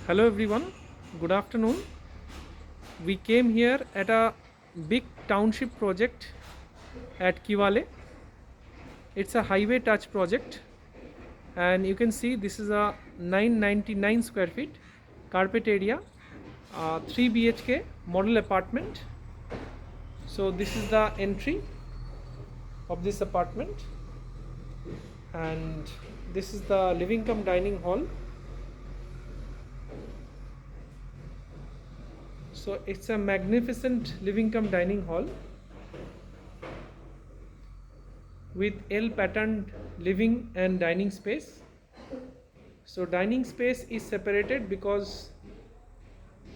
Hello everyone, good afternoon. We came here at a big township project at Kiwale. It's a highway touch project, and you can see this is a 999 square feet carpet area, 3 BHK model apartment. So this is the entry of this apartment, and this is the living cum dining hall. So it's a magnificent living cum dining hall with L patterned living and dining space. So dining space is separated because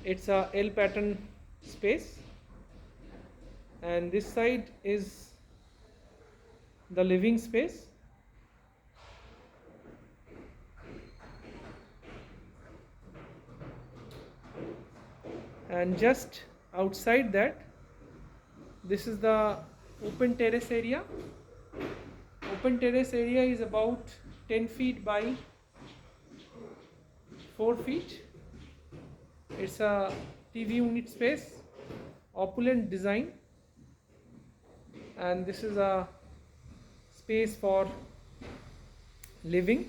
it's a L pattern space, and this side is the living space. And just outside that, this is the open terrace area. Open terrace area is about 10 feet by 4 feet. It's a TV unit space, opulent design, and this is a space for living.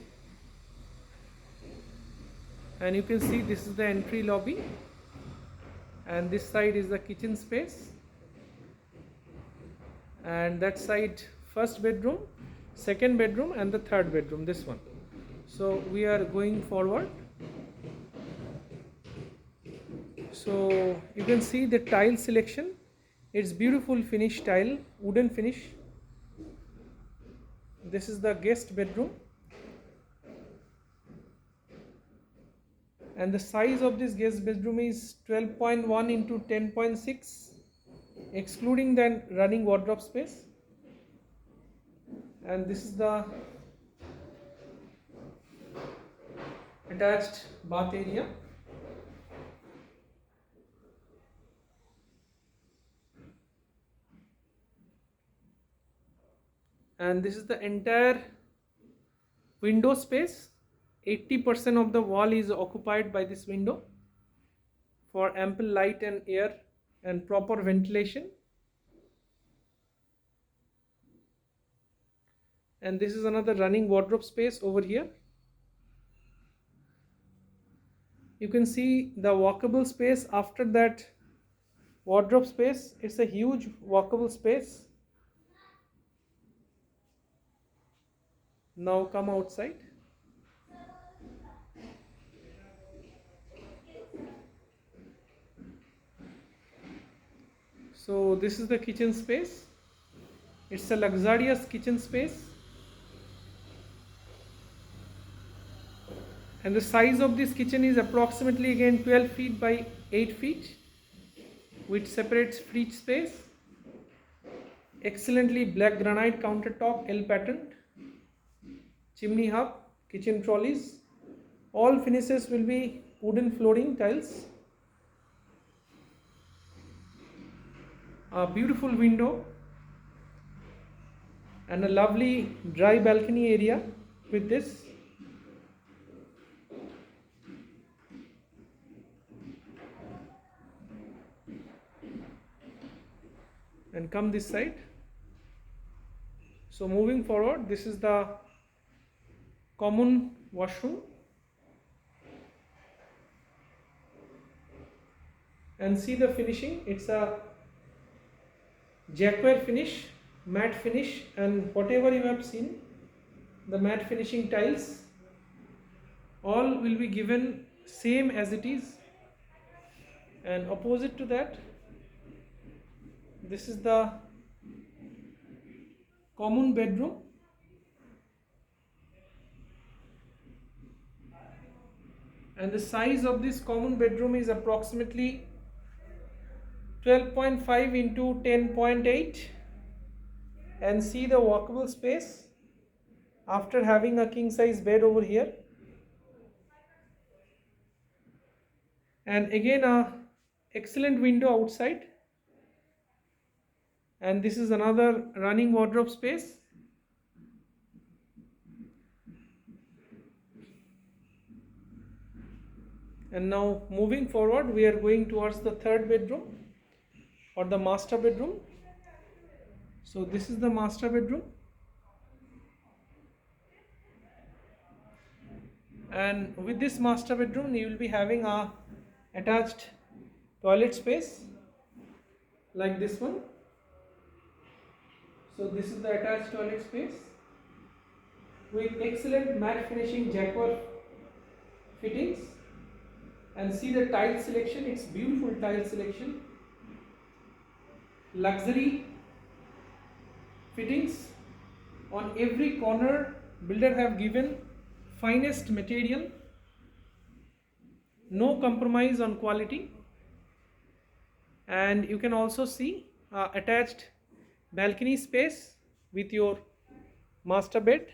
And you can see this is the entry lobby, and this side is the kitchen space, and that side first bedroom, second bedroom, and the third bedroom, this one. So we are going forward. So you can see the tile selection. It's beautiful finish tile, wooden finish. This is the guest bedroom, and the size of this guest bedroom is 12.1 into 10.6, excluding the running wardrobe space. And this is the attached bath area. And this is the entire window space. 80% of the wall is occupied by this window for ample light and air and proper ventilation. And this is another running wardrobe space over here. You can see the walkable space after that wardrobe space. It's a huge walkable space. Now come outside. So this is the kitchen space. It's a luxurious kitchen space, and the size of this kitchen is approximately again 12 feet by 8 feet, which separates fridge space. Excellently black granite countertop, L patterned, chimney hub, kitchen trolleys. All finishes will be wooden flooring tiles. A beautiful window and a lovely dry balcony area with this. And come this side. So moving forward, this is the common washroom, and see the finishing. It's a jacquard finish, matte finish, and whatever you have seen, the matte finishing tiles, all will be given same as it is. And opposite to that, this is the common bedroom, and the size of this common bedroom is approximately 12.5 into 10.8. And see the walkable space after having a king size bed over here, and again a excellent window outside. And this is another running wardrobe space. And now moving forward, we are going towards the third bedroom or the master bedroom. So this is the master bedroom, and with this master bedroom you will be having a attached toilet space like this one. So this is the attached toilet space with excellent matte finishing jacquard fittings, and see the tile selection, it's beautiful tile selection, luxury fittings on every corner. Builder have given finest material, no compromise on quality. And you can also see attached balcony space with your master bed.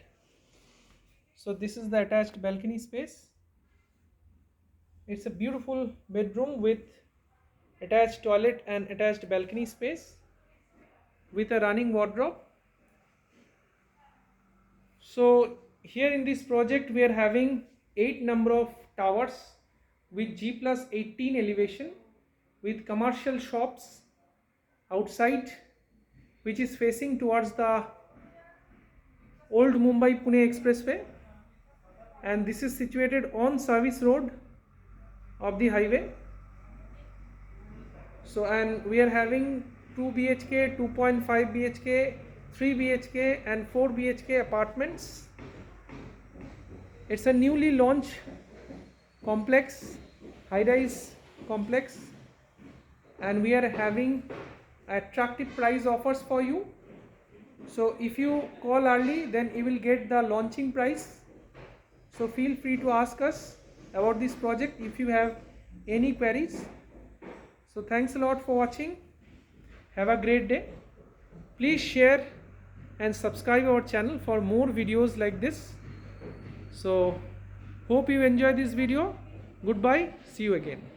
So this is the attached balcony space. It's a beautiful bedroom with attached toilet and attached balcony space with a running wardrobe. So here in this project we are having 8 number of towers with G+18 elevation with commercial shops outside, which is facing towards the old Mumbai Pune expressway, and this is situated on service road of the highway. So, and we are having 2 BHK, 2.5 BHK, 3 BHK and 4 BHK apartments. It's a newly launched complex, high-rise complex, and we are having attractive price offers for you. So if you call early, then you will get the launching price. So feel free to ask us about this project if you have any queries. So thanks a lot for watching. Have a great day. Please share and subscribe our channel for more videos like this. So hope you enjoy this video. Goodbye. See you again.